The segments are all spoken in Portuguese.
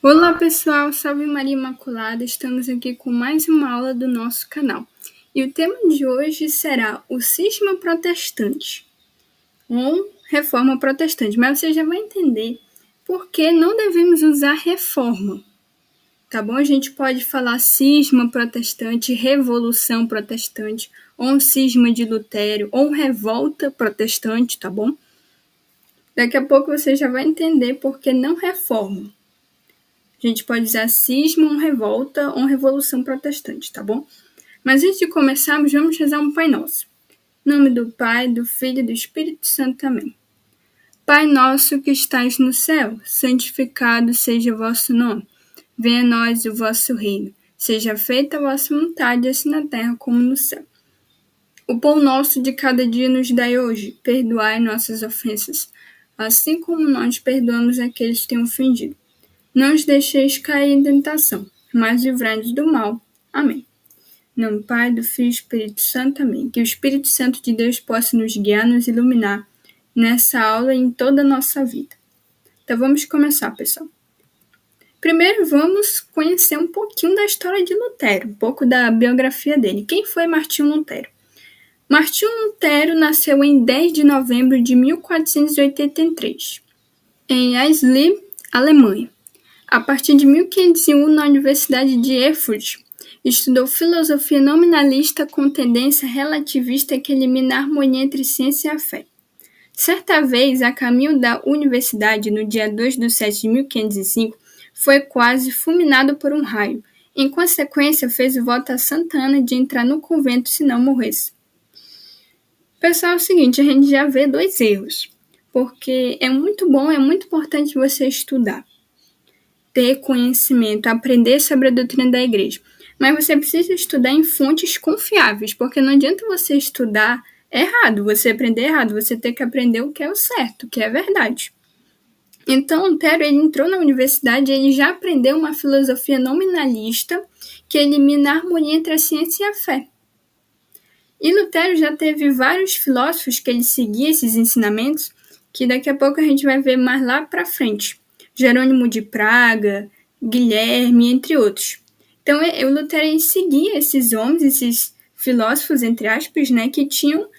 Olá pessoal, salve Maria Imaculada, estamos aqui com mais uma aula do nosso canal. E o tema de hoje será o cisma protestante, ou reforma protestante, mas você já vai entender por que não devemos usar reforma, tá bom? A gente pode falar cisma protestante, revolução protestante, ou um cisma de Lutero, ou revolta protestante, tá bom? Daqui a pouco você já vai entender por que não reforma. A gente pode usar cisma, uma revolta ou uma revolução protestante, tá bom? Mas antes de começarmos, vamos rezar um Pai Nosso. Em nome do Pai, do Filho e do Espírito Santo também. Pai nosso que estais no céu, santificado seja o vosso nome. Venha a nós o vosso reino. Seja feita a vossa vontade, assim na terra como no céu. O pão nosso de cada dia nos dai hoje. Perdoai nossas ofensas, assim como nós perdoamos aqueles que têm ofendido. Não os deixeis cair em tentação, mas livrai-nos do mal. Amém. Em nome do Pai, do Filho e do Espírito Santo. Amém. Que o Espírito Santo de Deus possa nos guiar, nos iluminar nessa aula e em toda a nossa vida. Então vamos começar, pessoal. Primeiro vamos conhecer um pouquinho da história de Lutero, um pouco da biografia dele. Quem foi Martinho Lutero? Martinho Lutero nasceu em 10 de novembro de 1483, em Eisleben, Alemanha. A partir de 1501, na Universidade de Erfurt, estudou filosofia nominalista com tendência relativista que elimina a harmonia entre ciência e a fé. Certa vez, a caminho da universidade, no dia 2 de 7 de 1505, foi quase fulminado por um raio. Em consequência, fez o voto a Santa Ana de entrar no convento se não morresse. Pessoal, é o seguinte, a gente já vê dois erros, porque é muito bom, é muito importante você estudar, ter conhecimento, aprender sobre a doutrina da igreja. Mas você precisa estudar em fontes confiáveis, porque não adianta você estudar errado, você aprender errado, você tem que aprender o que é o certo, o que é verdade. Então, Lutero, ele entrou na universidade e ele já aprendeu uma filosofia nominalista que elimina a harmonia entre a ciência e a fé. E Lutero já teve vários filósofos que ele seguia esses ensinamentos, que daqui a pouco a gente vai ver mais lá para frente. Jerônimo de Praga, Guilherme, entre outros. Então, o Lutero seguia esses homens, esses filósofos, entre aspas, né, que tinham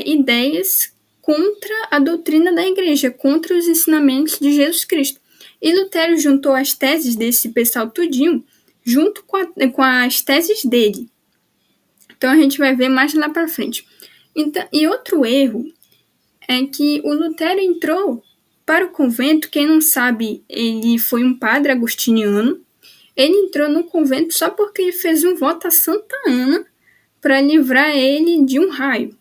ideias contra a doutrina da igreja, contra os ensinamentos de Jesus Cristo. E Lutero juntou as teses desse pessoal tudinho, junto com as teses dele. Então, a gente vai ver mais lá para frente. Então, e outro erro é que o Lutero entrou para o convento. Quem não sabe, ele foi um padre agostiniano. Ele entrou no convento só porque ele fez um voto a Santa Ana para livrar ele de um raio.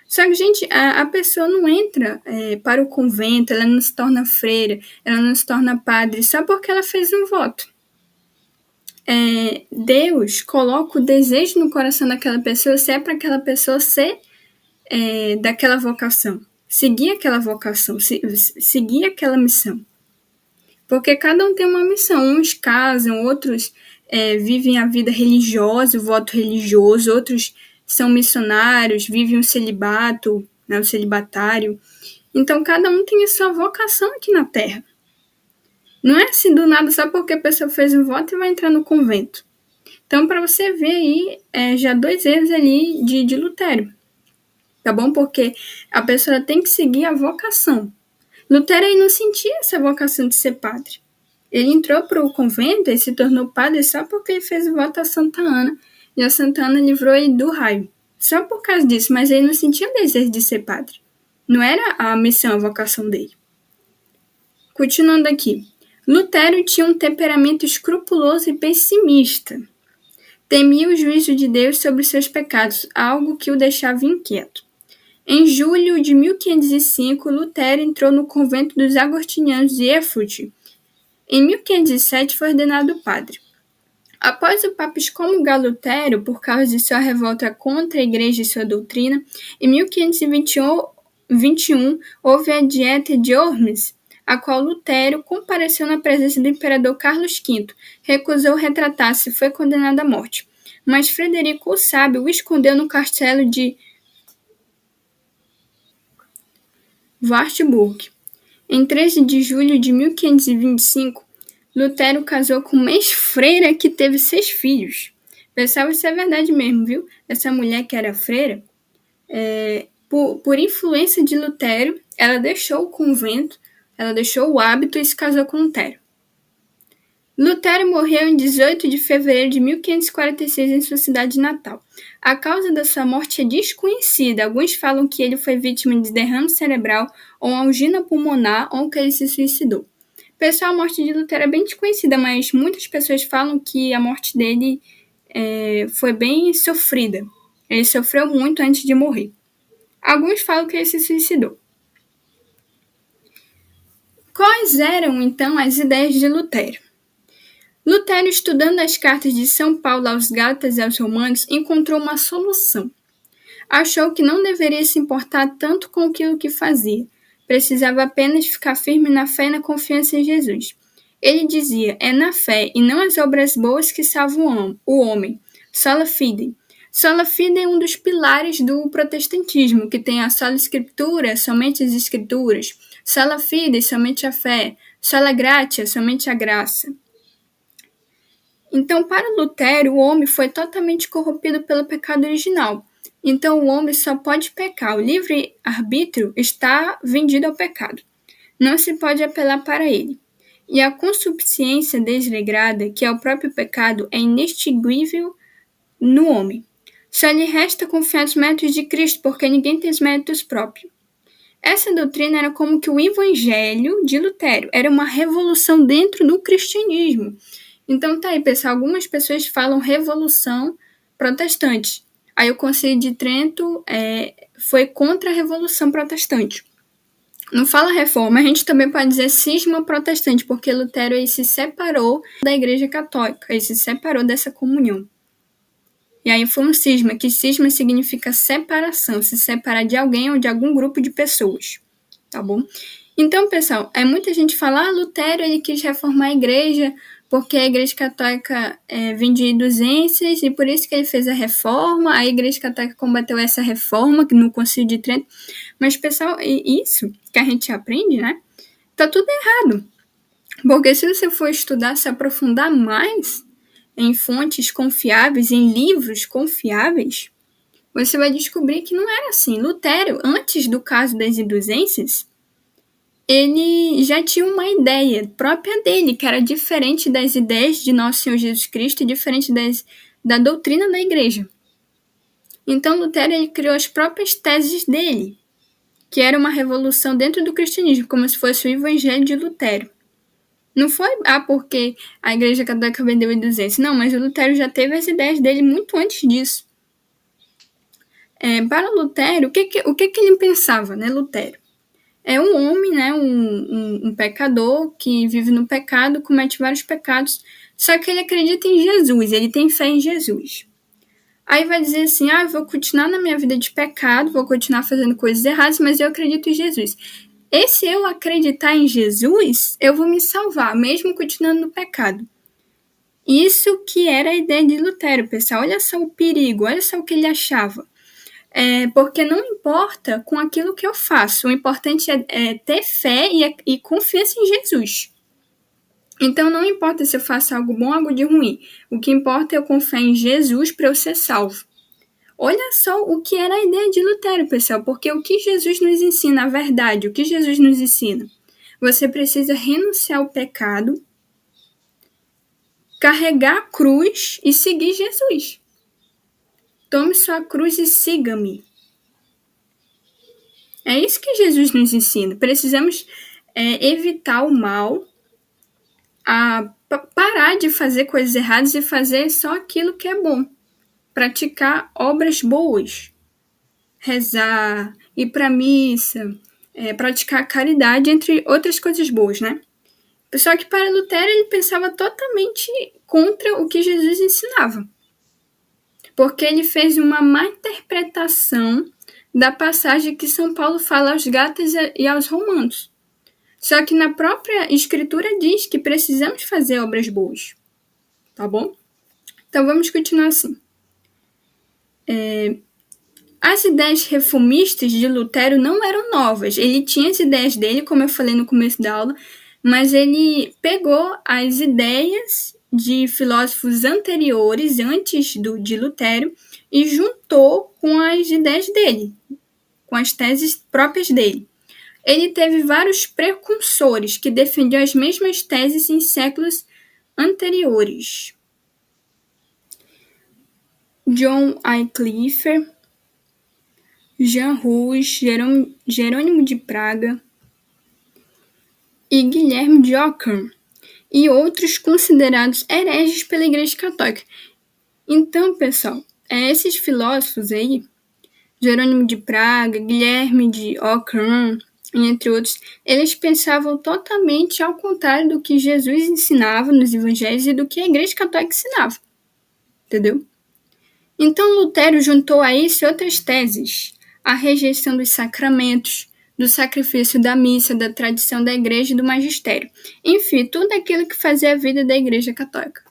Só que, gente, a pessoa não entra para o convento, ela não se torna freira, ela não se torna padre só porque ela fez um voto. Deus coloca o desejo no coração daquela pessoa se é para aquela pessoa ser daquela vocação, seguir aquela vocação, seguir aquela missão. Porque cada um tem uma missão, uns casam, outros vivem a vida religiosa, o voto religioso, outros são missionários, vivem o celibato, né, o celibatário. Então, cada um tem a sua vocação aqui na Terra. Não é assim do nada só porque a pessoa fez o voto e vai entrar no convento. Então, para você ver aí, já dois erros ali de Lutero. Tá bom? Porque a pessoa tem que seguir a vocação. Lutero aí não sentia essa vocação de ser padre. Ele entrou para o convento e se tornou padre só porque ele fez o voto a Santa Ana. E a Santa Ana livrou ele do raio. Só por causa disso, mas ele não sentia desejo de ser padre. Não era a missão, a vocação dele. Continuando aqui. Lutero tinha um temperamento escrupuloso e pessimista. Temia o juízo de Deus sobre seus pecados, algo que o deixava inquieto. Em julho de 1505, Lutero entrou no convento dos agostinianos de Erfurt. Em 1507, foi ordenado padre. Após o Papa excomungar Lutero por causa de sua revolta contra a igreja e sua doutrina, em 1521 houve a Dieta de Worms, a qual Lutero compareceu na presença do imperador Carlos V, recusou retratar-se e foi condenado à morte. Mas Frederico o Sábio o escondeu no castelo de Wartburg. Em 13 de julho de 1525, Lutero casou com uma ex-freira que teve 6 filhos. Pessoal, isso é verdade mesmo, viu? Essa mulher que era freira, por influência de Lutero, ela deixou o convento, ela deixou o hábito e se casou com Lutero. Lutero morreu em 18 de fevereiro de 1546 em sua cidade natal. A causa da sua morte é desconhecida. Alguns falam que ele foi vítima de derrame cerebral ou angina pulmonar ou que ele se suicidou. Pessoal, a morte de Lutero é bem desconhecida, mas muitas pessoas falam que a morte dele foi bem sofrida. Ele sofreu muito antes de morrer. Alguns falam que ele se suicidou. Quais eram, então, as ideias de Lutero? Lutero, estudando as cartas de São Paulo aos Gálatas e aos Romanos, encontrou uma solução. Achou que não deveria se importar tanto com aquilo que fazia. Precisava apenas ficar firme na fé e na confiança em Jesus. Ele dizia, é na fé e não as obras boas que salvam o homem. Sola fide. Sola fide é um dos pilares do protestantismo, que tem a sola escritura, somente as escrituras. Sola fide, somente a fé. Sola gratia, somente a graça. Então, para Lutero, o homem foi totalmente corrompido pelo pecado original. Então, o homem só pode pecar. O livre-arbítrio está vendido ao pecado. Não se pode apelar para ele. E a consubciência desregrada, que é o próprio pecado, é inextinguível no homem. Só lhe resta confiar nos méritos de Cristo, porque ninguém tem os méritos próprios. Essa doutrina era como que o evangelho de Lutero. Era uma revolução dentro do cristianismo. Então tá aí, pessoal, algumas pessoas falam revolução protestante. Aí o Concílio de Trento foi contra a revolução protestante. Não fala reforma, a gente também pode dizer cisma protestante, porque Lutero ele se separou da Igreja Católica, ele se separou dessa comunhão. E aí foi um cisma, que cisma significa separação, se separar de alguém ou de algum grupo de pessoas, tá bom? Então, pessoal, muita gente fala, Lutero ele quis reformar a igreja, porque a Igreja Católica vendia indulgências e por isso que ele fez a reforma. A Igreja Católica combateu essa reforma no Concílio de Trento. Mas, pessoal, isso que a gente aprende, né? Tá tudo errado. Porque se você for estudar, se aprofundar mais em fontes confiáveis, em livros confiáveis, você vai descobrir que não era assim. Lutero, antes do caso das indulgências, ele já tinha uma ideia própria dele, que era diferente das ideias de Nosso Senhor Jesus Cristo e diferente da doutrina da igreja. Então, Lutero ele criou as próprias teses dele, que era uma revolução dentro do cristianismo, como se fosse o evangelho de Lutero. Não foi porque a igreja católica vendeu indulgência, não, mas o Lutero já teve as ideias dele muito antes disso. Para Lutero, o que ele pensava, né, Lutero? É um homem, né, um pecador que vive no pecado, comete vários pecados, só que ele acredita em Jesus, ele tem fé em Jesus. Aí vai dizer assim, eu vou continuar na minha vida de pecado, vou continuar fazendo coisas erradas, mas eu acredito em Jesus. Esse eu acreditar em Jesus, eu vou me salvar, mesmo continuando no pecado. Isso que era a ideia de Lutero, pessoal. Olha só o perigo, olha só o que ele achava. Porque não importa com aquilo que eu faço, o importante é ter fé e confiança em Jesus. Então não importa se eu faço algo bom ou algo de ruim, o que importa é eu confiar em Jesus para eu ser salvo. Olha só o que era a ideia de Lutero, pessoal, porque o que Jesus nos ensina, a verdade, o que Jesus nos ensina? Você precisa renunciar ao pecado, carregar a cruz e seguir Jesus. Tome sua cruz e siga-me. É isso que Jesus nos ensina. Precisamos evitar o mal, parar de fazer coisas erradas e fazer só aquilo que é bom. Praticar obras boas. Rezar, ir para a missa, praticar caridade, entre outras coisas boas, né? Só que para Lutero ele pensava totalmente contra o que Jesus ensinava. Porque ele fez uma má interpretação da passagem que São Paulo fala aos Gálatas e aos Romanos. Só que na própria escritura diz que precisamos fazer obras boas. Tá bom? Então vamos continuar assim. As ideias reformistas de Lutero não eram novas. Ele tinha as ideias dele, como eu falei no começo da aula, mas ele pegou as ideias de filósofos anteriores, antes de Lutero, e juntou com as ideias dele, com as teses próprias dele. Ele teve vários precursores que defendiam as mesmas teses em séculos anteriores. John Wycliffe, Jean Hus, Jerônimo de Praga e Guilherme de Ockham, e outros considerados hereges pela Igreja Católica. Então, pessoal, esses filósofos aí, Jerônimo de Praga, Guilherme de Ockham, entre outros, eles pensavam totalmente ao contrário do que Jesus ensinava nos evangelhos e do que a Igreja Católica ensinava. Entendeu? Então, Lutero juntou a isso outras teses: a rejeição dos sacramentos, do sacrifício da missa, da tradição da igreja e do magistério. Enfim, tudo aquilo que fazia a vida da Igreja Católica.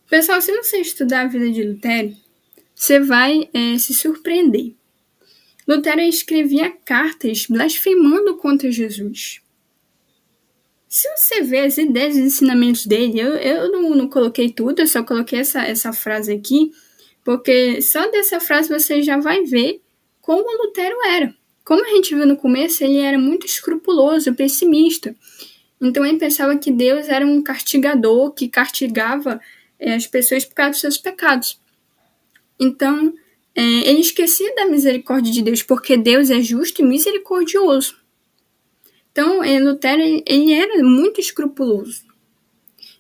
Pessoal, se você estudar a vida de Lutero, você vai se surpreender. Lutero escrevia cartas blasfemando contra Jesus. Se você vê as ideias e ensinamentos dele, eu não coloquei tudo, eu só coloquei essa frase aqui, porque só dessa frase você já vai ver como Lutero era. Como a gente viu no começo, ele era muito escrupuloso, pessimista. Então ele pensava que Deus era um castigador que castigava as pessoas por causa dos seus pecados. Então ele esquecia da misericórdia de Deus, porque Deus é justo e misericordioso. Então Lutero ele era muito escrupuloso.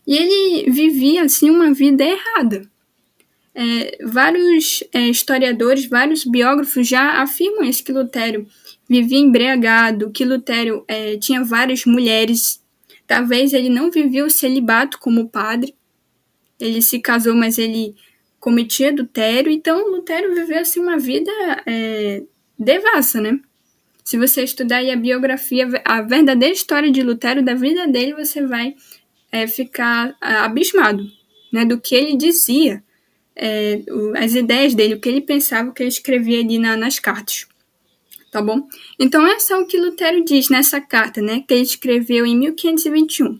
E ele vivia assim uma vida errada. Vários historiadores, vários biógrafos já afirmam isso, que Lutero vivia embriagado, que Lutero tinha várias mulheres. Talvez ele não vivia o celibato como padre. Ele se casou, mas ele cometia adultério. Então, Lutero viveu assim, uma vida devassa, né? Se você estudar aí a biografia, a verdadeira história de Lutero, da vida dele, você vai ficar abismado, né, do que ele dizia, as ideias dele, o que ele pensava, o que ele escrevia ali nas cartas. Tá bom? Então, é só o que Lutero diz nessa carta, né, que ele escreveu em 1521.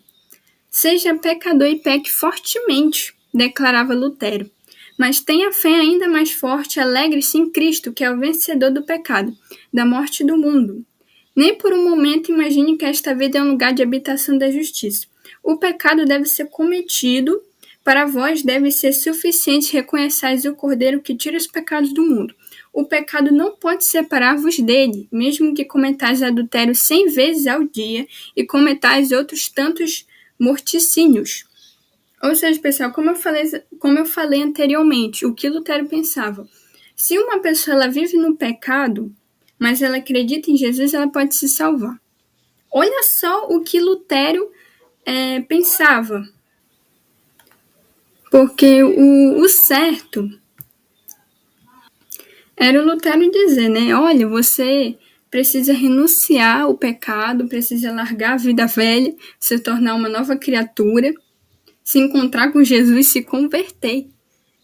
Seja pecador e peque fortemente, declarava Lutero, mas tenha fé ainda mais forte, alegre-se em Cristo, que é o vencedor do pecado, da morte e do mundo. Nem por um momento imagine que esta vida é um lugar de habitação da justiça. O pecado deve ser cometido, para vós deve ser suficiente reconheçais o Cordeiro que tira os pecados do mundo. O pecado não pode separar-vos dele, mesmo que cometais adultério 100 vezes ao dia e cometais outros tantos morticínios. Ou seja, pessoal, como eu falei anteriormente, o que Lutero pensava? Se uma pessoa ela vive no pecado, mas ela acredita em Jesus, ela pode se salvar. Olha só o que Lutero pensava. Porque o certo era o Lutero dizer, né? Olha, você precisa renunciar ao pecado, precisa largar a vida velha, se tornar uma nova criatura, se encontrar com Jesus, se converter.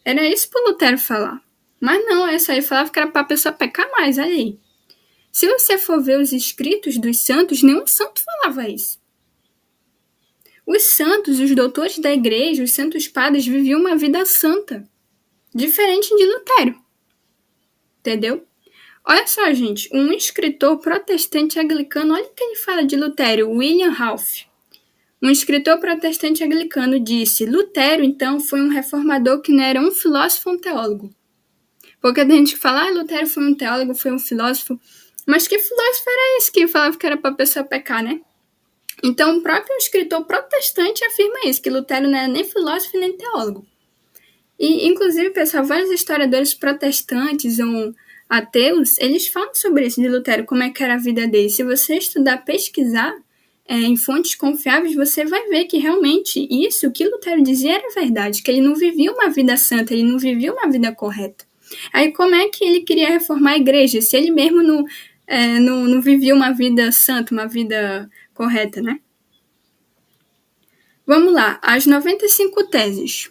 Era isso para o Lutero falar. Mas não, essa aí falava que era para a pessoa pecar mais, olha aí. Se você for ver os escritos dos santos, nenhum santo falava isso. Os santos, os doutores da igreja, os santos padres viviam uma vida santa, diferente de Lutero. Entendeu? Olha só, gente, um escritor protestante anglicano, olha o que ele fala de Lutero, William Ralph. Um escritor protestante anglicano disse: Lutero, então, foi um reformador que não era um filósofo ou um teólogo. Porque tem gente que fala, Lutero foi um teólogo, foi um filósofo. Mas que filósofo era esse que falava que era para a pessoa pecar, né? Então, o próprio escritor protestante afirma isso, que Lutero não era nem filósofo nem teólogo. E, inclusive, pessoal, vários historiadores protestantes ou ateus, eles falam sobre isso de Lutero, como é que era a vida dele. Se você estudar, pesquisar em fontes confiáveis, você vai ver que realmente isso, o que Lutero dizia era verdade, que ele não vivia uma vida santa, ele não vivia uma vida correta. Aí como é que ele queria reformar a igreja, se ele mesmo não vivia uma vida santa, uma vida correta, né? Vamos lá, as 95 teses.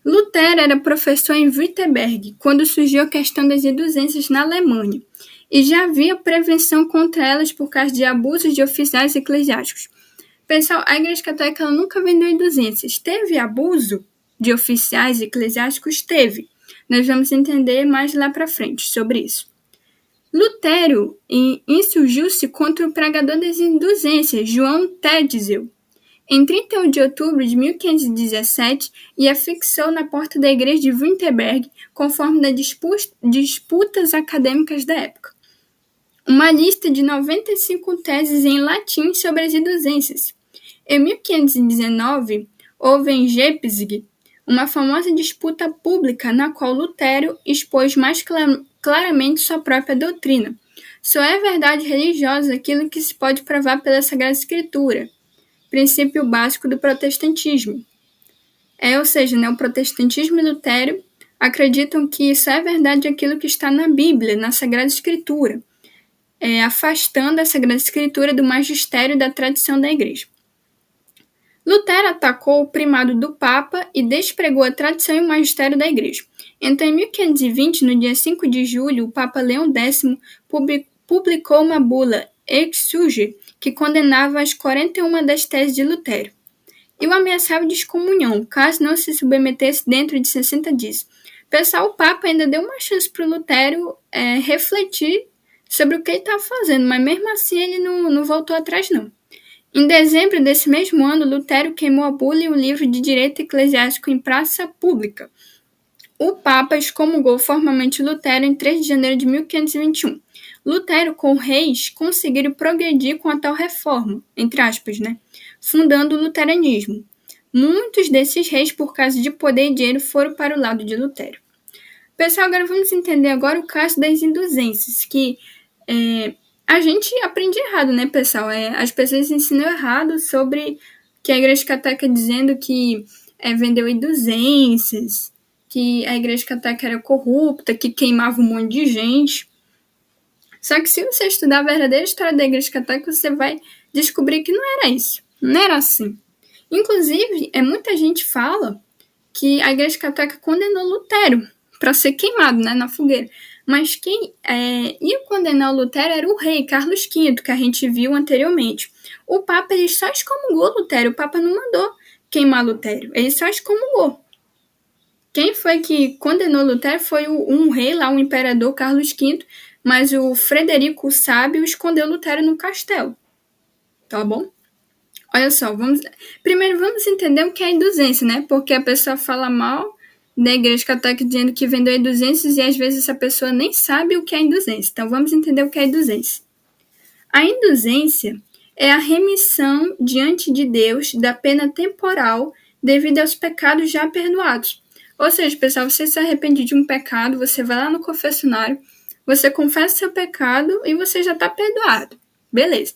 Lutero era professor em Wittenberg quando surgiu a questão das indulgências na Alemanha. e já havia prevenção contra elas por causa de abusos de oficiais eclesiásticos. Pessoal, a Igreja Católica nunca vendeu indulgências. Teve abuso de oficiais eclesiásticos? Teve. Nós vamos entender mais lá para frente sobre isso. Lutero insurgiu-se contra o pregador das indulgências, João Tetzel, em 31 de outubro de 1517 e a fixou na porta da igreja de Wittenberg, conforme das disputas acadêmicas da época. Uma lista de 95 teses em latim sobre as indulgências. Em 1519, houve em Leipzig uma famosa disputa pública na qual Lutero expôs mais claramente sua própria doutrina. Só é verdade religiosa aquilo que se pode provar pela Sagrada Escritura, princípio básico do protestantismo. Ou seja, o protestantismo e Lutero acreditam que só é verdade aquilo que está na Bíblia, na Sagrada Escritura, afastando a Sagrada Escritura do magistério e da tradição da Igreja. Lutero atacou o primado do Papa e despregou a tradição e o magistério da Igreja. Então, em 1520, no dia 5 de julho, o Papa Leão X publicou uma bula Exsurge que condenava as 41 das teses de Lutero e o ameaçava de excomunhão, caso não se submetesse dentro de 60 dias. Pessoal, o Papa ainda deu uma chance para o Lutero refletir sobre o que ele estava fazendo, mas mesmo assim ele não voltou atrás, não. Em dezembro desse mesmo ano, Lutero queimou a bula e o livro de direito eclesiástico em praça pública. O Papa excomungou formalmente Lutero em 3 de janeiro de 1521. Lutero, com reis, conseguiram progredir com a tal reforma, entre aspas, fundando o luteranismo. Muitos desses reis, por causa de poder e dinheiro, foram para o lado de Lutero. Pessoal, agora vamos entender agora o caso das indulgências, que a gente aprende errado, pessoal? As pessoas ensinam errado sobre que a Igreja Católica dizendo que vendeu indulgências, que a Igreja Católica era corrupta, que queimava um monte de gente. Só que se você estudar a verdadeira história da Igreja Católica, você vai descobrir que não era isso. Não era assim. Inclusive, muita gente fala que a Igreja Católica condenou Lutero para ser queimado na fogueira. Mas quem ia condenar o Lutero era o rei Carlos V, que a gente viu anteriormente. O Papa ele só excomungou Lutero, o Papa não mandou queimar Lutero, ele só excomungou. Quem foi que condenou Lutero foi um rei lá, o imperador Carlos V, mas o Frederico o Sábio escondeu Lutero no castelo. Tá bom? Olha só, primeiro vamos entender o que é indulgência, Porque a pessoa fala mal da Igreja Católica dizendo que vendeu indulgências e às vezes essa pessoa nem sabe o que é indulgência. Então vamos entender o que é indulgência. A indulgência é a remissão diante de Deus da pena temporal devido aos pecados já perdoados. Ou seja, pessoal, você se arrepende de um pecado, você vai lá no confessionário, você confessa seu pecado e você já está perdoado. Beleza.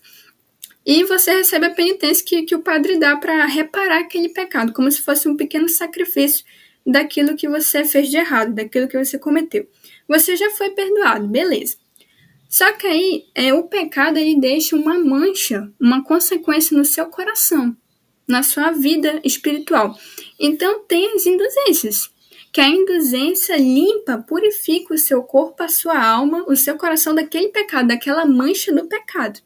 E você recebe a penitência que o padre dá para reparar aquele pecado, como se fosse um pequeno sacrifício daquilo que você fez de errado, daquilo que você cometeu. Você já foi perdoado, beleza. Só que aí, o pecado ele deixa uma mancha, uma consequência no seu coração, na sua vida espiritual. Então, tem as indulgências, que a indulgência limpa, purifica o seu corpo, a sua alma, o seu coração daquele pecado, daquela mancha do pecado.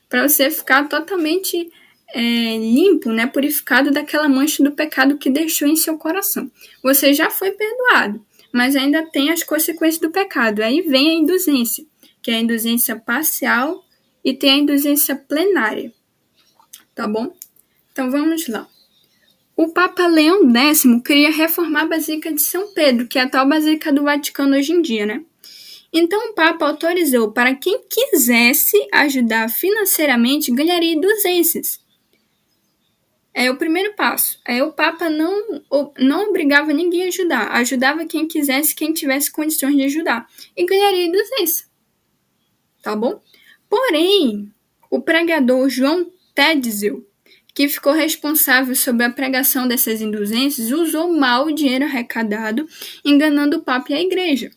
Para você ficar totalmente limpo, purificado daquela mancha do pecado que deixou em seu coração. Você já foi perdoado, mas ainda tem as consequências do pecado. Aí vem a indulgência, que é a indulgência parcial e tem a indulgência plenária. Tá bom? Então vamos lá. O Papa Leão X queria reformar a Basílica de São Pedro, que é a tal Basílica do Vaticano hoje em dia, Então, o Papa autorizou para quem quisesse ajudar financeiramente, ganharia indulgências. É o primeiro passo. O Papa não obrigava ninguém a ajudar. Ajudava quem quisesse, quem tivesse condições de ajudar. E ganharia indulgência. Tá bom? Porém, o pregador João Tetzel, que ficou responsável sobre a pregação dessas indulgências, usou mal o dinheiro arrecadado, enganando o Papa e a Igreja.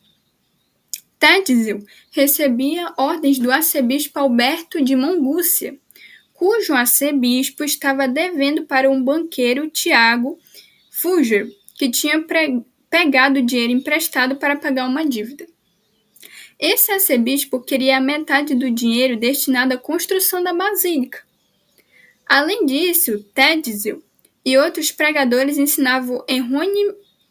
Tetzel recebia ordens do arcebispo Alberto de Mongúcia, cujo arcebispo estava devendo para um banqueiro, Tiago Fugger, que tinha pegado dinheiro emprestado para pagar uma dívida. Esse arcebispo queria a metade do dinheiro destinado à construção da basílica. Além disso, Tetzel e outros pregadores ensinavam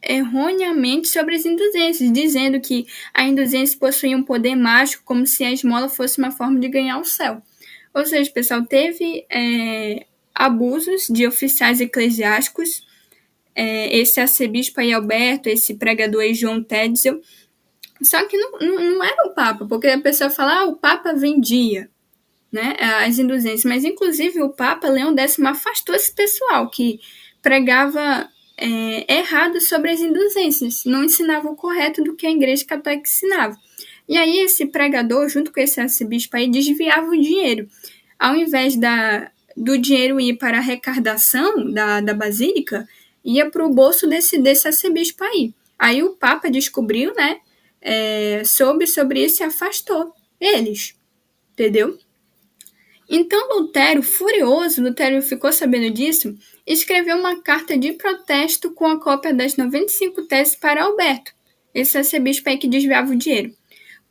erroneamente sobre as indulgências, dizendo que a indulgência possuía um poder mágico, como se a esmola fosse uma forma de ganhar o céu. Ou seja, pessoal, teve abusos de oficiais eclesiásticos. Esse arcebispo aí, Alberto, esse pregador aí, João Tetzel. Só que não era o Papa, porque a pessoa fala, o Papa vendia, né, as indulgências. Mas, inclusive, o Papa Leão X afastou esse pessoal que pregava errado sobre as indulgências, não ensinava o correto do que a Igreja Católica ensinava. E aí esse pregador, junto com esse arcebispo aí, desviava o dinheiro. Ao invés do dinheiro ir para a arrecadação da basílica, ia para o bolso desse arcebispo aí. Aí o Papa descobriu, né, soube sobre isso e afastou eles, entendeu? Então Lutero, furioso, Lutero ficou sabendo disso, escreveu uma carta de protesto com a cópia das 95 teses para Alberto, esse arcebispo aí que desviava o dinheiro.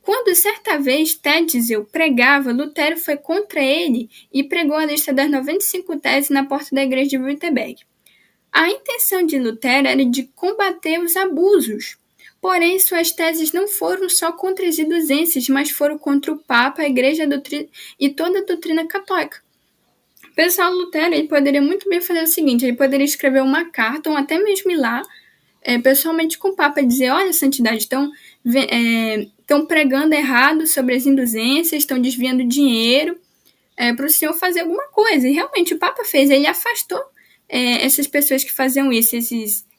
Quando certa vez Tetzel pregava, Lutero foi contra ele e pregou a lista das 95 teses na porta da igreja de Wittenberg. A intenção de Lutero era de combater os abusos. Porém, suas teses não foram só contra as indulgências, mas foram contra o Papa, a Igreja e toda a doutrina católica. O pessoal Lutero ele poderia muito bem fazer o seguinte, ele poderia escrever uma carta, ou até mesmo ir lá, pessoalmente com o Papa, e dizer, olha, santidade, estão pregando errado sobre as indulgências, estão desviando dinheiro, para o senhor fazer alguma coisa. E realmente o Papa fez, ele afastou essas pessoas que faziam isso,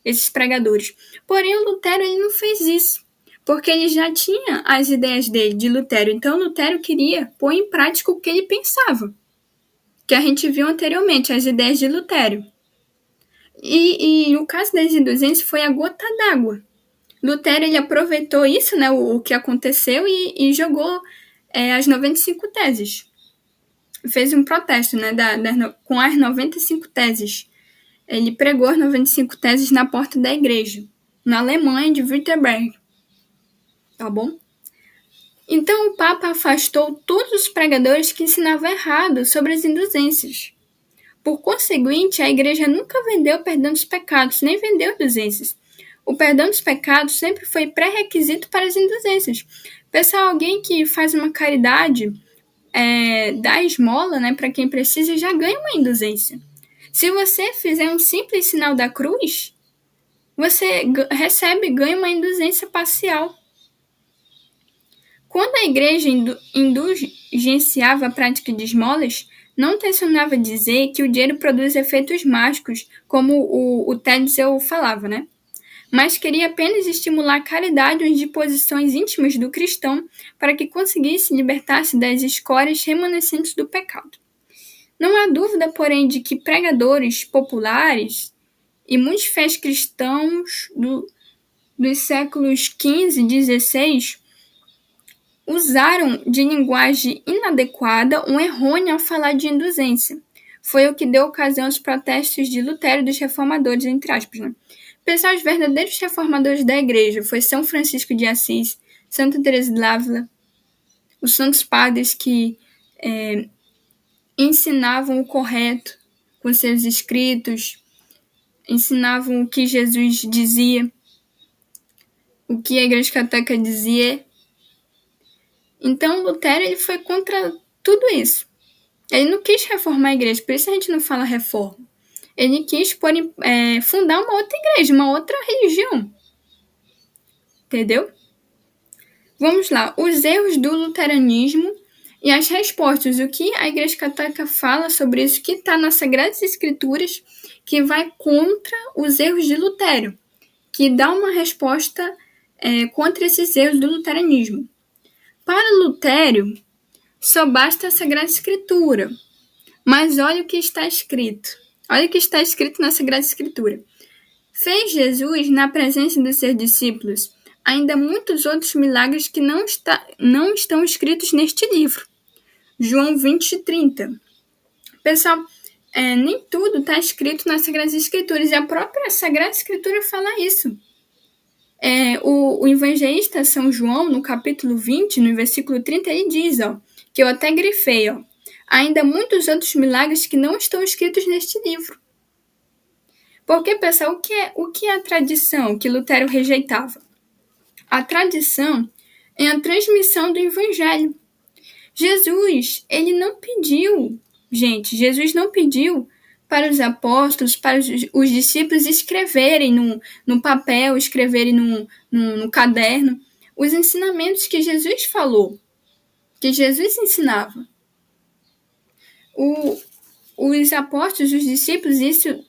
esses pregadores. Porém, o Lutero ele não fez isso, porque ele já tinha as ideias dele, de Lutero. Então, Lutero queria pôr em prática o que ele pensava, que a gente viu anteriormente, as ideias de Lutero. E o caso das indulgências foi a gota d'água. Lutero ele aproveitou isso, né, o que aconteceu, e jogou as 95 teses. Fez um protesto, né, com as 95 teses. Ele pregou as 95 teses na porta da igreja, na Alemanha de Wittenberg. Tá bom? Então o Papa afastou todos os pregadores que ensinavam errado sobre as indulgências. Por conseguinte, a igreja nunca vendeu o perdão dos pecados, nem vendeu indulgências. O perdão dos pecados sempre foi pré-requisito para as indulgências. Pessoal, alguém que faz uma caridade, dá esmola, né, para quem precisa, já ganha uma indulgência. Se você fizer um simples sinal da cruz, você ganha uma indulgência parcial. Quando a igreja indulgenciava a prática de esmolas, não tensionava dizer que o dinheiro produz efeitos mágicos, como o Tetzel falava, né? Mas queria apenas estimular a caridade e as disposições íntimas do cristão para que conseguisse libertar-se das escórias remanescentes do pecado. Não há dúvida, porém, de que pregadores populares e muitos fiéis cristãos dos séculos XV e XVI usaram de linguagem inadequada ou errônea ao falar de indulgência. Foi o que deu ocasião aos protestos de Lutero e dos reformadores, entre aspas, né? Pessoal, os verdadeiros reformadores da igreja foi São Francisco de Assis, Santa Teresa de Ávila, os santos padres que ensinavam o correto com seus escritos, ensinavam o que Jesus dizia, o que a Igreja Católica dizia. Então, Lutero ele foi contra tudo isso. Ele não quis reformar a igreja, por isso a gente não fala reforma. Ele quis fundar uma outra igreja, uma outra religião. Entendeu? Vamos lá. Os erros do luteranismo e as respostas. O que a Igreja Católica fala sobre isso, que está nas Sagradas Escrituras, que vai contra os erros de Lutero, que dá uma resposta contra esses erros do luteranismo. Para Lutero, só basta a Sagrada Escritura. Mas olha o que está escrito. Olha o que está escrito na Sagrada Escritura. Fez Jesus, na presença dos seus discípulos, ainda muitos outros milagres que não estão escritos neste livro. João 20:30. Pessoal, nem tudo está escrito nas Sagradas Escrituras. E a própria Sagrada Escritura fala isso. O evangelista São João, no capítulo 20, no versículo 30, ele diz, que eu até grifei, ainda muitos outros milagres que não estão escritos neste livro. Porque, pessoal, o que é a tradição que Lutero rejeitava? A tradição é a transmissão do evangelho. Jesus não pediu para os apóstolos, para os discípulos escreverem no papel, escreverem no caderno os ensinamentos que Jesus falou, que Jesus ensinava. Os apóstolos, os discípulos, isso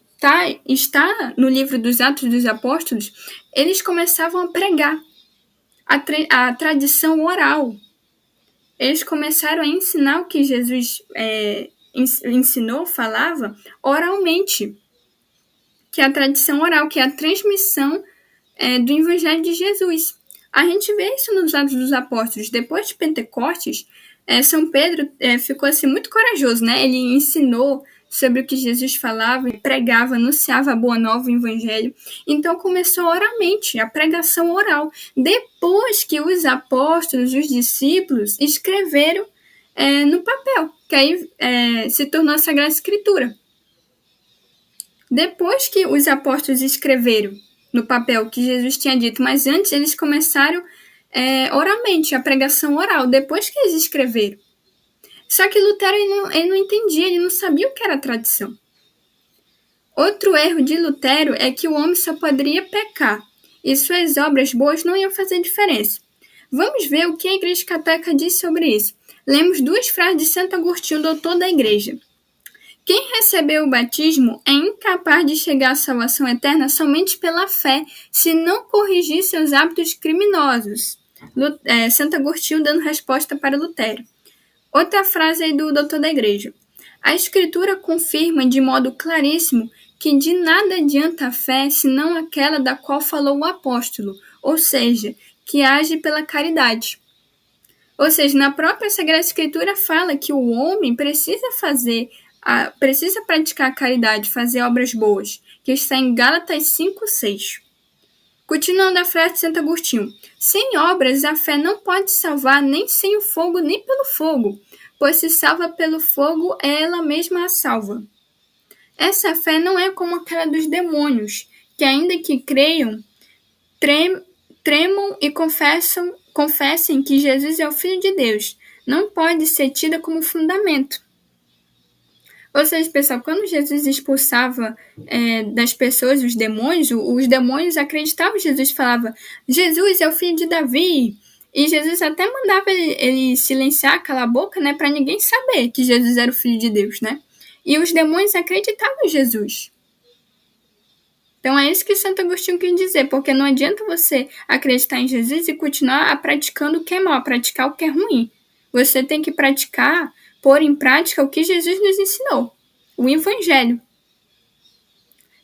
está no livro dos Atos dos Apóstolos, eles começavam a pregar a tradição oral. Eles começaram a ensinar o que Jesus ensinou, falava, oralmente, que é a tradição oral, que é a transmissão do Evangelho de Jesus. A gente vê isso nos Atos dos Apóstolos. Depois de Pentecostes, São Pedro ficou assim, muito corajoso, né? Ele ensinou sobre o que Jesus falava, pregava, anunciava a boa nova, o Evangelho. Então começou oralmente, a pregação oral. Depois que os apóstolos, os discípulos, escreveram no papel, que aí se tornou a Sagrada Escritura. Depois que os apóstolos escreveram no papel que Jesus tinha dito, mas antes eles começaram oralmente, a pregação oral, depois que eles escreveram. Só que Lutero ele não entendia, ele não sabia o que era tradição. Outro erro de Lutero é que o homem só poderia pecar e suas obras boas não iam fazer diferença. Vamos ver o que a Igreja Católica diz sobre isso. Lemos 2 frases de Santo Agostinho, doutor da Igreja. Quem recebeu o batismo é incapaz de chegar à salvação eterna somente pela fé, se não corrigir seus hábitos criminosos. Santo Agostinho dando resposta para Lutero. Outra frase aí do doutor da Igreja. A Escritura confirma de modo claríssimo que de nada adianta a fé senão aquela da qual falou o apóstolo, ou seja, que age pela caridade. Ou seja, na própria Sagrada Escritura fala que o homem precisa praticar a caridade, fazer obras boas, que está em Gálatas 5:6. Continuando a frase de Santo Agostinho, sem obras a fé não pode salvar nem sem o fogo nem pelo fogo, pois se salva pelo fogo ela mesma a salva. Essa fé não é como aquela dos demônios, que ainda que creiam, tremam e confessem que Jesus é o Filho de Deus. Não pode ser tida como fundamento. Ou seja, pessoal, quando Jesus expulsava das pessoas os demônios acreditavam. Jesus falava, Jesus é o filho de Davi. E Jesus até mandava ele silenciar, calar a boca, né, para ninguém saber que Jesus era o Filho de Deus, né? E os demônios acreditavam em Jesus. Então é isso que Santo Agostinho quis dizer, porque não adianta você acreditar em Jesus e continuar praticando o que é mal, praticar o que é ruim. Você tem que pôr em prática o que Jesus nos ensinou, o Evangelho.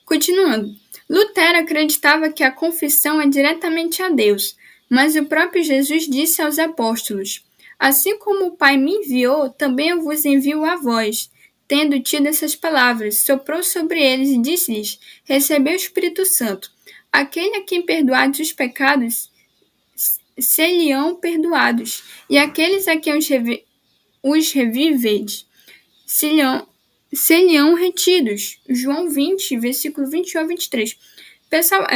Continuando, Lutero acreditava que a confissão é diretamente a Deus, mas o próprio Jesus disse aos apóstolos, assim como o Pai me enviou, também eu vos envio a vós. Tendo tido essas palavras, soprou sobre eles e disse-lhes, recebei o Espírito Santo. Aquele a quem perdoados os pecados, se-lhe-ão perdoados, e aqueles a quem os reviveis, se-lhe-ão retidos. João 20, versículo 21 a 23. Pessoal,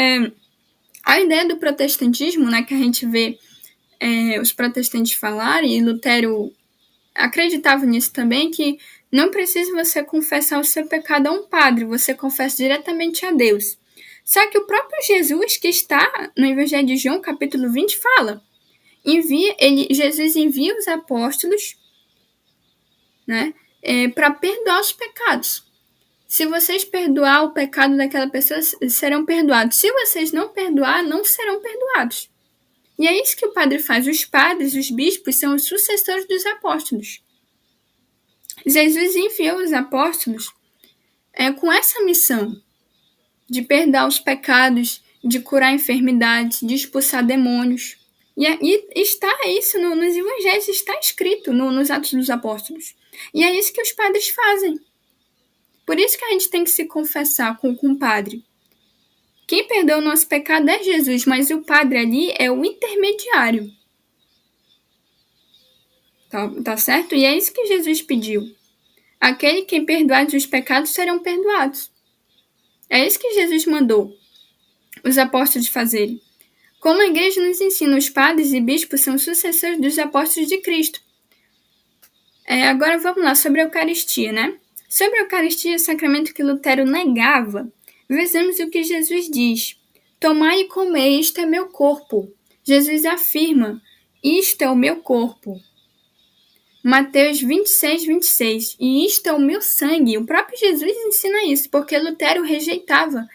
a ideia do protestantismo, né, que a gente vê os protestantes falarem, e Lutero acreditava nisso também, que não precisa você confessar o seu pecado a um padre, você confessa diretamente a Deus. Só que o próprio Jesus, que está no Evangelho de João, capítulo 20, fala, Jesus envia os apóstolos, né, para perdoar os pecados. Se vocês perdoar o pecado daquela pessoa, serão perdoados. Se vocês não perdoar, não serão perdoados. E é isso que o padre faz. Os padres, os bispos, são os sucessores dos apóstolos. Jesus enviou os apóstolos com essa missão de perdoar os pecados, de curar enfermidades, de expulsar demônios. E está isso nos evangelhos, está escrito nos Atos dos Apóstolos. E é isso que os padres fazem. Por isso que a gente tem que se confessar com o padre. Quem perdoa o nosso pecado é Jesus, mas o padre ali é o intermediário. Tá certo? E é isso que Jesus pediu. Aquele que perdoar os pecados serão perdoados. É isso que Jesus mandou os apóstolos fazerem. Como a igreja nos ensina, os padres e bispos são sucessores dos apóstolos de Cristo. Agora vamos lá, sobre a Eucaristia, né? Sobre a Eucaristia, sacramento que Lutero negava, vejamos o que Jesus diz. Tomai e comei, isto é meu corpo. Jesus afirma, isto é o meu corpo. Mateus 26, 26. E isto é o meu sangue. O próprio Jesus ensina isso, porque Lutero rejeitava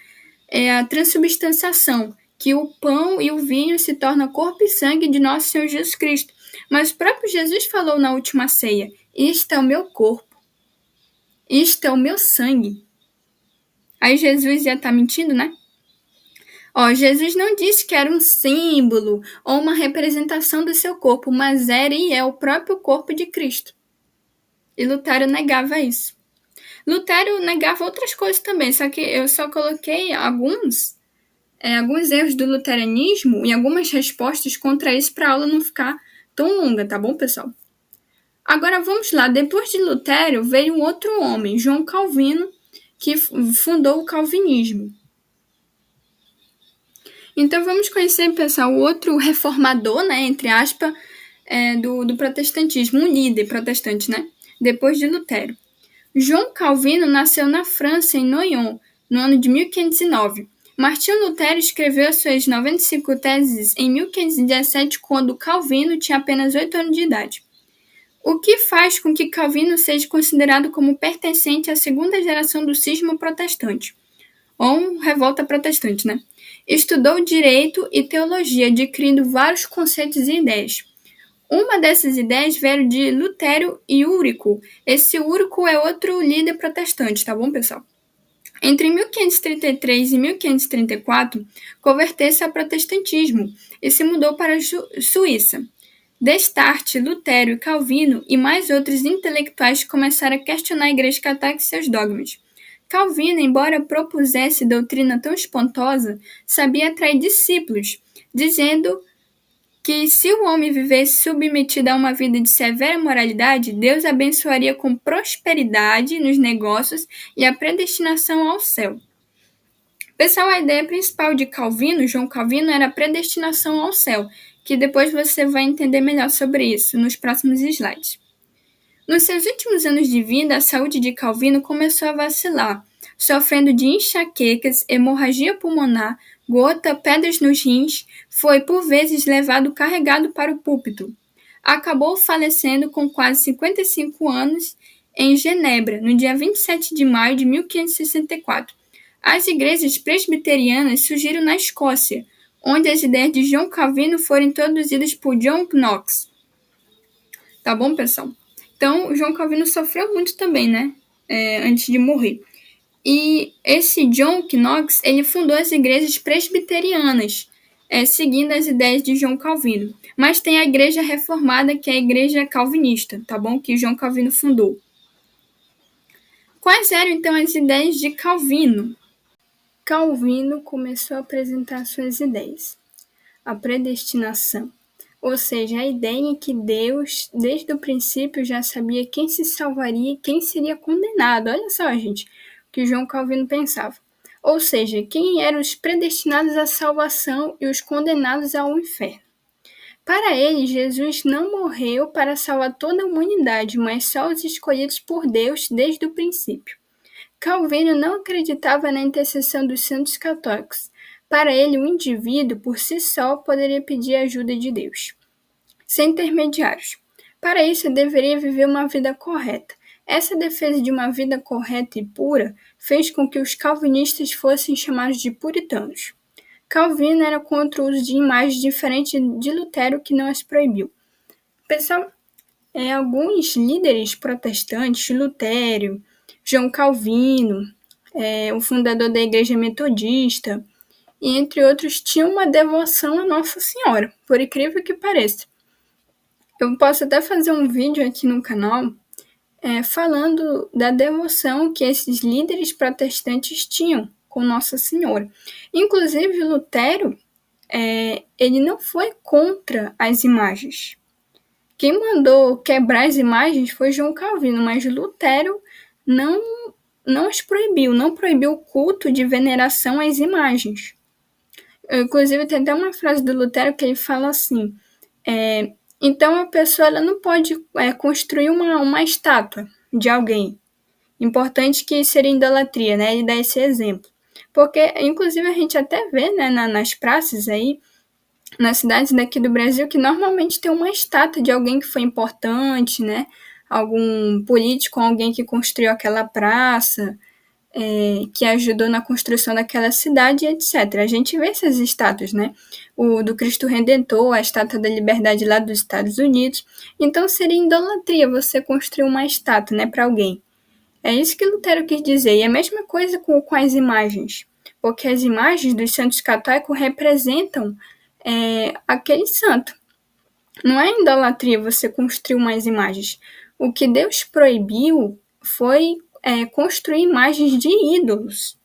a transubstanciação, que o pão e o vinho se tornam corpo e sangue de nosso Senhor Jesus Cristo. Mas o próprio Jesus falou na última ceia, isto é o meu corpo. Isto é o meu sangue. Aí Jesus ia estar mentindo, né? Jesus não disse que era um símbolo ou uma representação do seu corpo, mas era e é o próprio corpo de Cristo. E Lutero negava isso. Lutero negava outras coisas também, só que eu só coloquei alguns erros do luteranismo e algumas respostas contra isso para a aula não ficar tão longa, tá bom, pessoal? Agora vamos lá. Depois de Lutero veio um outro homem, João Calvino, que fundou o calvinismo. Então vamos conhecer, pessoal, o outro reformador, né, entre aspas, do protestantismo, um líder protestante, né, depois de Lutero. João Calvino nasceu na França, em Noyon, no ano de 1509. Martinho Lutero escreveu as suas 95 teses em 1517, quando Calvino tinha apenas 8 anos de idade. O que faz com que Calvino seja considerado como pertencente à segunda geração do cisma protestante, ou revolta protestante, né? Estudou direito e teologia, adquirindo vários conceitos e ideias. Uma dessas ideias veio de Lutero e Úrico. Esse Úrico é outro líder protestante, tá bom, pessoal? Entre 1533 e 1534, converteu-se ao protestantismo e se mudou para a Suíça. Destarte, Lutero e Calvino e mais outros intelectuais começaram a questionar a Igreja Católica e seus dogmas. Calvino, embora propusesse doutrina tão espantosa, sabia atrair discípulos, dizendo que se o homem vivesse submetido a uma vida de severa moralidade, Deus abençoaria com prosperidade nos negócios e a predestinação ao céu. Pessoal, a ideia principal de Calvino, João Calvino, era a predestinação ao céu, que depois você vai entender melhor sobre isso nos próximos slides. Nos seus últimos anos de vida, a saúde de Calvino começou a vacilar, sofrendo de enxaquecas, hemorragia pulmonar, gota, pedras nos rins, foi por vezes levado carregado para o púlpito. Acabou falecendo com quase 55 anos em Genebra, no dia 27 de maio de 1564. As igrejas presbiterianas surgiram na Escócia, onde as ideias de João Calvino foram introduzidas por John Knox. Tá bom, pessoal? Então, João Calvino sofreu muito também, né? Antes de morrer. E esse John Knox, ele fundou as igrejas presbiterianas, seguindo as ideias de João Calvino. Mas tem a igreja reformada, que é a igreja calvinista, tá bom? Que João Calvino fundou. Quais eram, então, as ideias de Calvino? Calvino começou a apresentar suas ideias. A predestinação, ou seja, a ideia que Deus, desde o princípio, já sabia quem se salvaria e quem seria condenado. Olha só, gente, o que João Calvino pensava. Ou seja, quem eram os predestinados à salvação e os condenados ao inferno. Para ele, Jesus não morreu para salvar toda a humanidade, mas só os escolhidos por Deus desde o princípio. Calvino não acreditava na intercessão dos santos católicos. Para ele, o indivíduo, por si só, poderia pedir a ajuda de Deus, sem intermediários. Para isso, deveria viver uma vida correta. Essa defesa de uma vida correta e pura fez com que os calvinistas fossem chamados de puritanos. Calvino era contra o uso de imagens diferentes de Lutero, que não as proibiu. Pessoal, alguns líderes protestantes, Lutero, João Calvino, o fundador da Igreja Metodista, e entre outros, tinham uma devoção a Nossa Senhora, por incrível que pareça. Eu posso até fazer um vídeo aqui no canal falando da devoção que esses líderes protestantes tinham com Nossa Senhora. Inclusive, Lutero, ele não foi contra as imagens. Quem mandou quebrar as imagens foi João Calvino, mas Lutero não as proibiu, não proibiu o culto de veneração às imagens. Inclusive, tem até uma frase do Lutero que ele fala assim, então a pessoa ela não pode construir uma estátua de alguém. Importante que seria idolatria, né? Ele dá esse exemplo. Porque, inclusive, a gente até vê, né, nas praças aí, nas cidades daqui do Brasil, que normalmente tem uma estátua de alguém que foi importante, né? Algum político, alguém que construiu aquela praça, que ajudou na construção daquela cidade, etc. A gente vê essas estátuas, né? O do Cristo Redentor, a Estátua da Liberdade lá dos Estados Unidos. Então, seria idolatria você construir uma estátua, né, para alguém. É isso que Lutero quis dizer. E a mesma coisa com as imagens. Porque as imagens dos santos católicos representam aquele santo. Não é idolatria você construir umas imagens. O que Deus proibiu foi construir imagens de ídolos.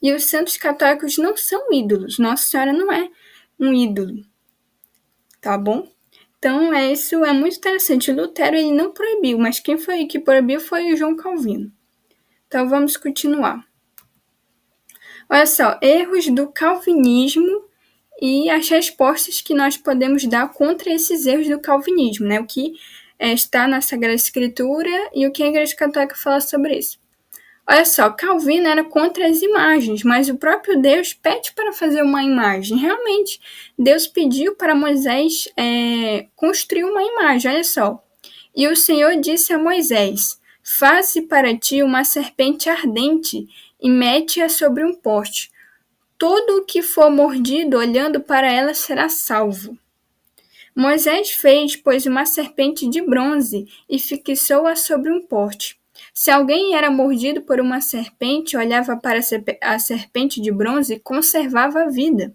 E os santos católicos não são ídolos. Nossa Senhora não é um ídolo. Tá bom? Então, isso é muito interessante. Lutero ele não proibiu, mas quem foi que proibiu foi o João Calvino. Então, vamos continuar. Olha só, erros do calvinismo e as respostas que nós podemos dar contra esses erros do calvinismo, né? O que está na Sagrada Escritura e o que a Igreja Católica fala sobre isso. Olha só, Calvino era contra as imagens, mas o próprio Deus pede para fazer uma imagem. Realmente, Deus pediu para Moisés construir uma imagem, olha só. E o Senhor disse a Moisés, faze para ti uma serpente ardente e mete-a sobre um poste. Todo o que for mordido olhando para ela será salvo. Moisés fez, pois, uma serpente de bronze e fixou-a sobre um poste. Se alguém era mordido por uma serpente, olhava para a serpente de bronze e conservava a vida.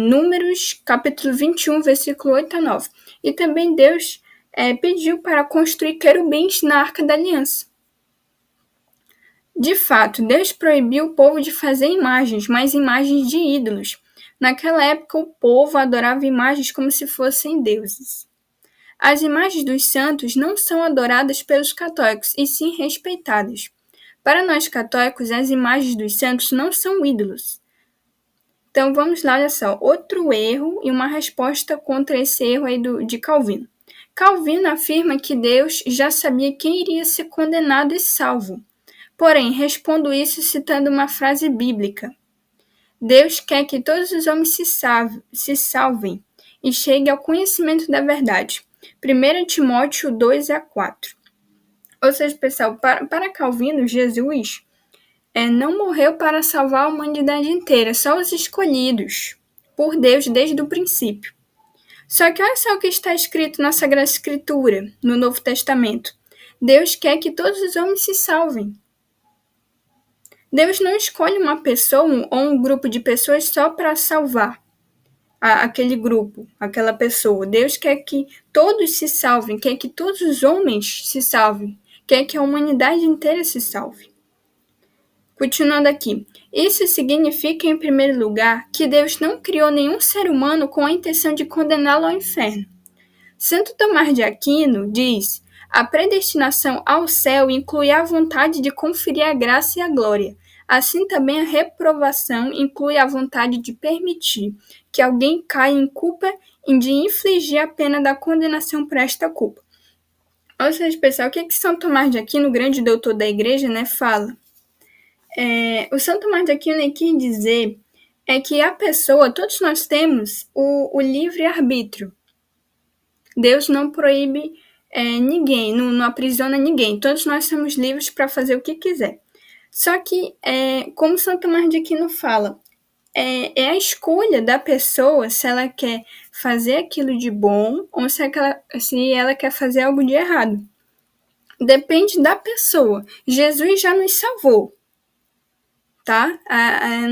Números, capítulo 21, versículo 8 a 9. E também Deus pediu para construir querubins na Arca da Aliança. De fato, Deus proibiu o povo de fazer imagens, mas imagens de ídolos. Naquela época, o povo adorava imagens como se fossem deuses. As imagens dos santos não são adoradas pelos católicos, e sim respeitadas. Para nós católicos, as imagens dos santos não são ídolos. Então, vamos lá, olha só. Outro erro e uma resposta contra esse erro aí de Calvino. Calvino afirma que Deus já sabia quem iria ser condenado e salvo. Porém, respondo isso citando uma frase bíblica. Deus quer que todos os homens se salvem e cheguem ao conhecimento da verdade. 1 Timóteo 2 a 4. Ou seja, pessoal, para Calvino, Jesus não morreu para salvar a humanidade inteira, só os escolhidos por Deus desde o princípio. Só que olha só o que está escrito na Sagrada Escritura, no Novo Testamento. Deus quer que todos os homens se salvem. Deus não escolhe uma pessoa ou um grupo de pessoas só para salvar aquele grupo, aquela pessoa. Deus quer que todos se salvem, quer que todos os homens se salvem, quer que a humanidade inteira se salve. Continuando aqui. Isso significa, em primeiro lugar, que Deus não criou nenhum ser humano com a intenção de condená-lo ao inferno. Santo Tomás de Aquino diz: a predestinação ao céu inclui a vontade de conferir a graça e a glória. Assim também a reprovação inclui a vontade de permitir que alguém caia em culpa e de infligir a pena da condenação por esta culpa. Ou seja, pessoal, o que São Tomás de Aquino, grande doutor da igreja, fala? O São Tomás de Aquino quer dizer que a pessoa, todos nós temos o livre-arbítrio. Deus não proíbe ninguém, não aprisiona ninguém. Todos nós somos livres para fazer o que quiser. Só que, como São Tomás de Aquino fala, é a escolha da pessoa se ela quer fazer aquilo de bom ou se ela quer fazer algo de errado. Depende da pessoa. Jesus já nos salvou, tá?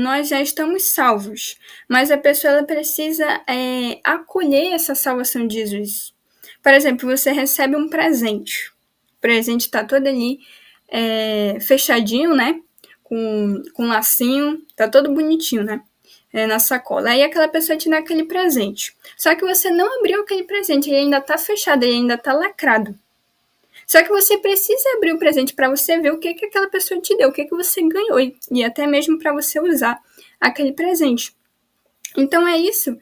Nós já estamos salvos, mas a pessoa ela precisa acolher essa salvação de Jesus. Por exemplo, você recebe um presente. O presente está todo ali fechadinho, né? com lacinho, tá todo bonitinho, né? Na sacola. Aí aquela pessoa te dá aquele presente. Só que você não abriu aquele presente, ele ainda tá fechado, ele ainda tá lacrado. Só que você precisa abrir o presente para você ver o que aquela pessoa te deu, o que você ganhou, e até mesmo para você usar aquele presente. Então é isso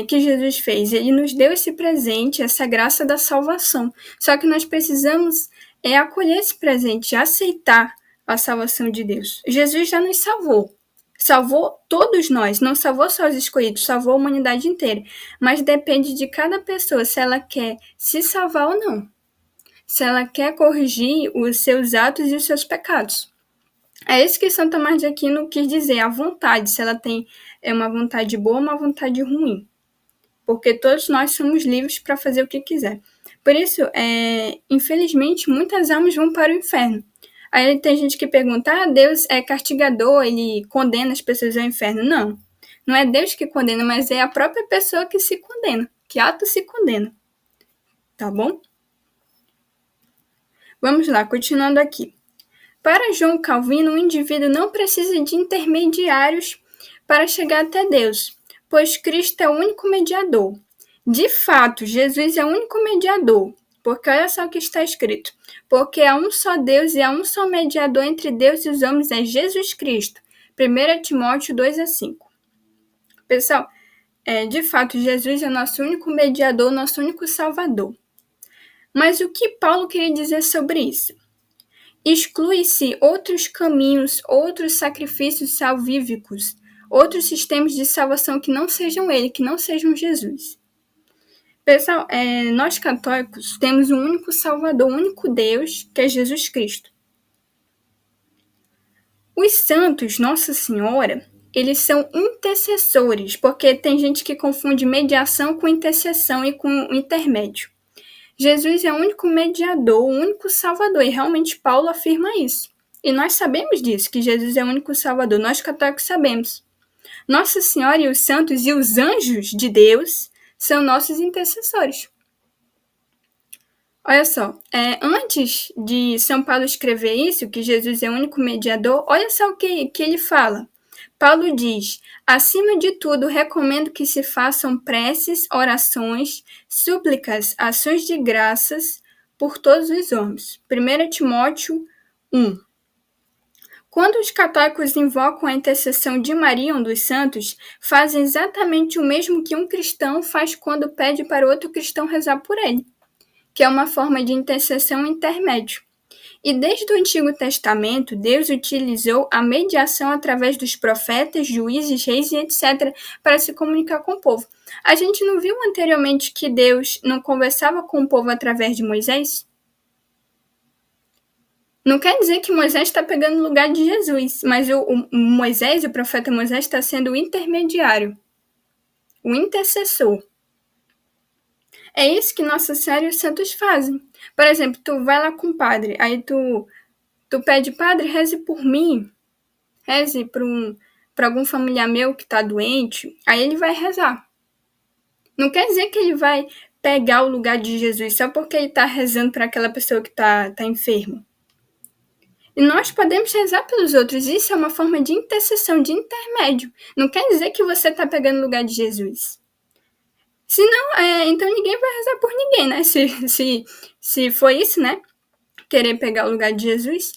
que Jesus fez. Ele nos deu esse presente, essa graça da salvação. Só que nós precisamos acolher esse presente, aceitar a salvação de Deus. Jesus já nos salvou. Salvou todos nós, não salvou só os escolhidos, salvou a humanidade inteira. Mas depende de cada pessoa se ela quer se salvar ou não. Se ela quer corrigir os seus atos e os seus pecados. É isso que São Tomás de Aquino quis dizer, a vontade, se ela tem uma vontade boa ou uma vontade ruim. Porque todos nós somos livres para fazer o que quiser. Por isso, infelizmente, muitas almas vão para o inferno. Aí tem gente que pergunta, Deus é castigador, ele condena as pessoas ao inferno. Não, não é Deus que condena, mas é a própria pessoa que se condena, que auto se condena. Tá bom? Vamos lá, continuando aqui. Para João Calvino, o indivíduo não precisa de intermediários para chegar até Deus, pois Cristo é o único mediador. De fato, Jesus é o único mediador, porque olha só o que está escrito. Porque há um só Deus e há um só mediador entre Deus e os homens, é Jesus Cristo. 1 Timóteo 2:5. Pessoal, de fato, Jesus é nosso único mediador, nosso único salvador. Mas o que Paulo queria dizer sobre isso? Exclui-se outros caminhos, outros sacrifícios salvíficos, outros sistemas de salvação que não sejam ele, que não sejam Jesus. Pessoal, nós católicos temos um único Salvador, um único Deus, que é Jesus Cristo. Os santos, Nossa Senhora, eles são intercessores, porque tem gente que confunde mediação com intercessão e com intermédio. Jesus é o único mediador, o único salvador, e realmente Paulo afirma isso. E nós sabemos disso, que Jesus é o único salvador, nós católicos sabemos. Nossa Senhora e os santos e os anjos de Deus são nossos intercessores. Olha só, antes de São Paulo escrever isso, que Jesus é o único mediador, olha só o que ele fala. Paulo diz, acima de tudo, recomendo que se façam preces, orações, súplicas, ações de graças por todos os homens. 1 Timóteo 1. Quando os católicos invocam a intercessão de Maria e um dos santos, fazem exatamente o mesmo que um cristão faz quando pede para outro cristão rezar por ele, que é uma forma de intercessão intermédio. E desde o Antigo Testamento, Deus utilizou a mediação através dos profetas, juízes, reis e etc. para se comunicar com o povo. A gente não viu anteriormente que Deus não conversava com o povo através de Moisés? Não quer dizer que Moisés está pegando o lugar de Jesus, mas o Moisés, o profeta Moisés, está sendo o intermediário, o intercessor. É isso que Nossa Senhora e os santos fazem. Por exemplo, tu vai lá com o padre, aí tu pede, padre, reze por mim, reze para algum familiar meu que está doente, aí ele vai rezar. Não quer dizer que ele vai pegar o lugar de Jesus só porque ele está rezando para aquela pessoa que está enferma. E nós podemos rezar pelos outros, isso é uma forma de intercessão, de intermédio. Não quer dizer que você está pegando o lugar de Jesus. Se não, então ninguém vai rezar por ninguém, né? Se for isso, né? Querer pegar o lugar de Jesus.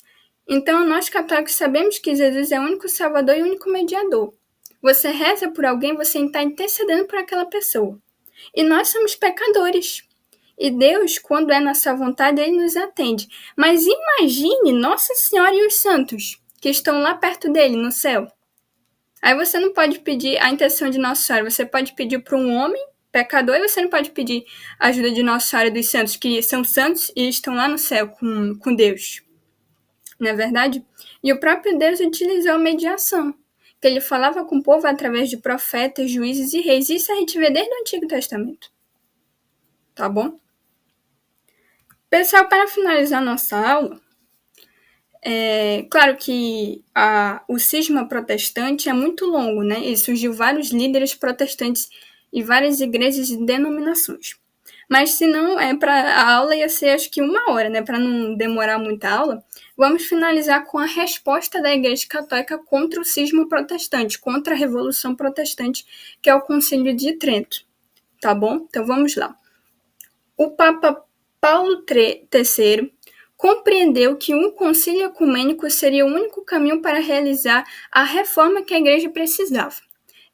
Então, nós católicos sabemos que Jesus é o único salvador e o único mediador. Você reza por alguém, você está intercedendo por aquela pessoa. E nós somos pecadores. E Deus, quando é nossa vontade, Ele nos atende. Mas imagine Nossa Senhora e os santos, que estão lá perto dele, no céu. Aí você não pode pedir a intercessão de Nossa Senhora, você pode pedir para um homem pecador, e você não pode pedir a ajuda de Nossa Senhora e dos santos, que são santos e estão lá no céu com Deus. Não é verdade? E o próprio Deus utilizou a mediação, que ele falava com o povo através de profetas, juízes e reis. Isso a gente vê desde o Antigo Testamento. Tá bom? Pessoal, para finalizar nossa aula, claro que o cisma protestante é muito longo, né? E surgiu vários líderes protestantes e várias igrejas e denominações. Mas se não, a aula ia ser acho que 1 hora, né? Para não demorar muita aula. Vamos finalizar com a resposta da Igreja Católica contra o cisma protestante, contra a Revolução Protestante, que é o Concílio de Trento. Tá bom? Então vamos lá. O Papa Paulo III compreendeu que um concílio ecumênico seria o único caminho para realizar a reforma que a Igreja precisava.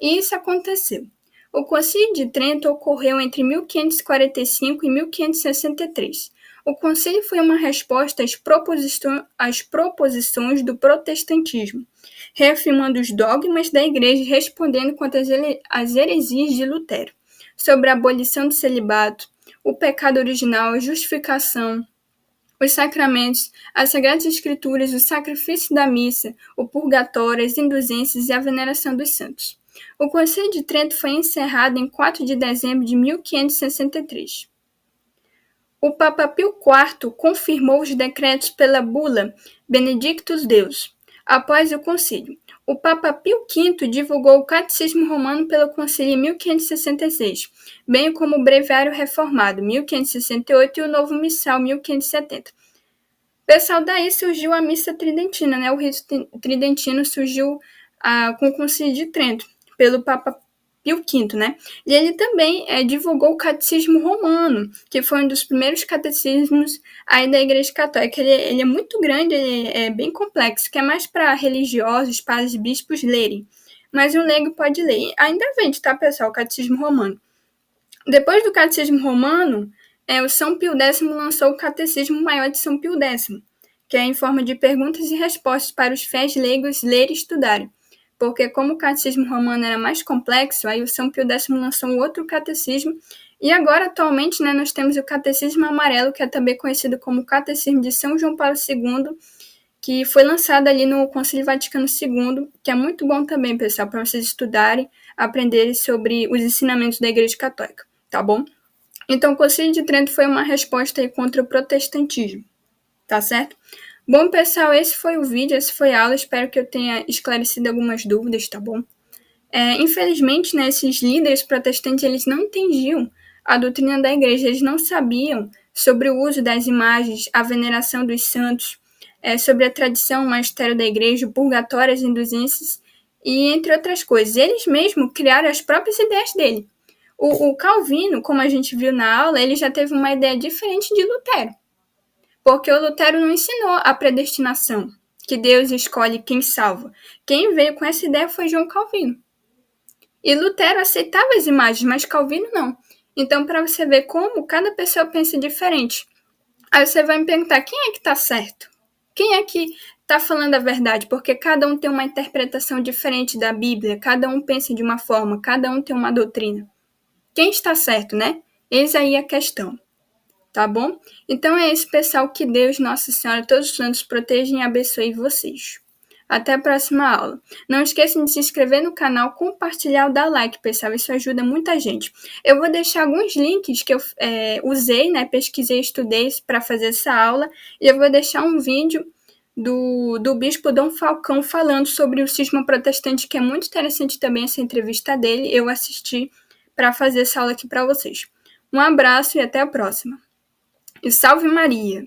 E isso aconteceu. O Concílio de Trento ocorreu entre 1545 e 1563. O concílio foi uma resposta às proposições do protestantismo, reafirmando os dogmas da Igreja e respondendo contra as heresias de Lutero, sobre a abolição do celibato, o pecado original, a justificação, os sacramentos, as Sagradas Escrituras, o sacrifício da missa, o purgatório, as indulgências e a veneração dos santos. O Concílio de Trento foi encerrado em 4 de dezembro de 1563. O Papa Pio IV confirmou os decretos pela bula Benedictus Deus. Após o concílio, o Papa Pio V divulgou o Catecismo Romano pelo concílio em 1566, bem como o Breviário Reformado, 1568, e o Novo Missal, 1570. Pessoal, daí surgiu a Missa Tridentina, né? O rito tridentino surgiu com o Concílio de Trento, pelo Papa Pio V, né? E ele também divulgou o Catecismo Romano, que foi um dos primeiros catecismos aí da Igreja Católica. Ele é muito grande, ele é bem complexo, que é mais para religiosos, padres e bispos lerem. Mas um leigo pode ler. Ainda vende, tá, pessoal, o Catecismo Romano. Depois do Catecismo Romano, o São Pio X lançou o Catecismo Maior de São Pio X, que é em forma de perguntas e respostas para os fiéis leigos lerem e estudarem. Porque como o Catecismo Romano era mais complexo, aí o São Pio X lançou um outro catecismo. E agora, atualmente, né, nós temos o Catecismo Amarelo, que é também conhecido como o Catecismo de São João Paulo II, que foi lançado ali no Concílio Vaticano II, que é muito bom também, pessoal, para vocês estudarem, aprenderem sobre os ensinamentos da Igreja Católica, tá bom? Então, o Concílio de Trento foi uma resposta aí contra o protestantismo, tá certo? Bom, pessoal, esse foi o vídeo, essa foi a aula, espero que eu tenha esclarecido algumas dúvidas, tá bom? Infelizmente, né, esses líderes protestantes, eles não entendiam a doutrina da igreja, eles não sabiam sobre o uso das imagens, a veneração dos santos, sobre a tradição, o magistério da igreja, o purgatório, as indulgências, e entre outras coisas. Eles mesmos criaram as próprias ideias dele. O Calvino, como a gente viu na aula, ele já teve uma ideia diferente de Lutero. Porque o Lutero não ensinou a predestinação, que Deus escolhe quem salva. Quem veio com essa ideia foi João Calvino. E Lutero aceitava as imagens, mas Calvino não. Então, para você ver como cada pessoa pensa diferente. Aí você vai me perguntar, quem é que está certo? Quem é que está falando a verdade? Porque cada um tem uma interpretação diferente da Bíblia, cada um pensa de uma forma, cada um tem uma doutrina. Quem está certo, né? Eis aí a questão. Tá bom? Então é isso, pessoal. Que Deus, Nossa Senhora, todos os santos protejam e abençoe vocês. Até a próxima aula. Não esqueçam de se inscrever no canal, compartilhar e dar like, pessoal. Isso ajuda muita gente. Eu vou deixar alguns links que eu usei, né? Pesquisei e estudei para fazer essa aula. E eu vou deixar um vídeo do Bispo Dom Falcão falando sobre o cisma protestante, que é muito interessante também essa entrevista dele. Eu assisti para fazer essa aula aqui para vocês. Um abraço e até a próxima. E salve Maria!